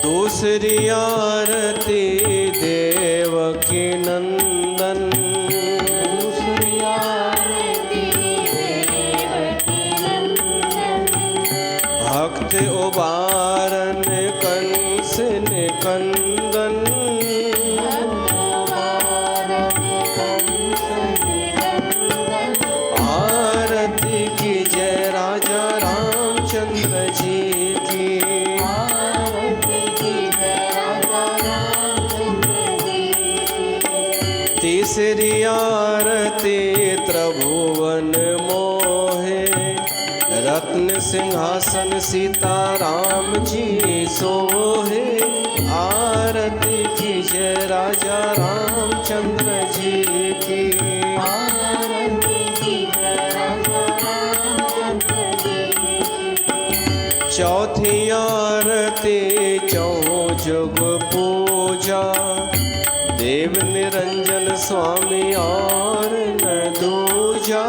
दूसरी आरती देवकी नंदन, दूसरी आरती देवकी नंदन, भक्त उबारन कंस निकंदन, आरती की जय राजा रामचंद्र जी की, आरती की जय राजा रामचंद्र जी। तीसरी आरती त्रिभुवन मोहे, रत्न सिंहासन सीताराम जी सोहे, आरती की जय राजा रामचंद्र जी की, आरती की जय राजा रामचंद्र जी। चौथी आरती चौं जुग पूजा, देव निरंजन स्वामी और न दूजा,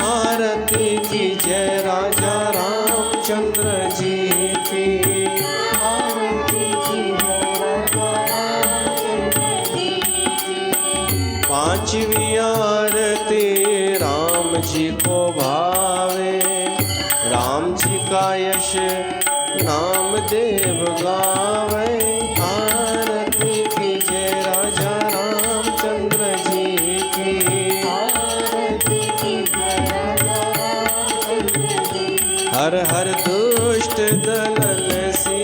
आरती की जय राजा रामचंद्र जी की, आरती की जय राजा रामचंद्र जी। पांचवी आरती राम जी को भावे, राम जी का यश नाम देव गावे, आरती की जय राजा रामचंद्र जी की, आरती की जय राजा रामचंद्र जी। हर हर दुष्ट दलन सी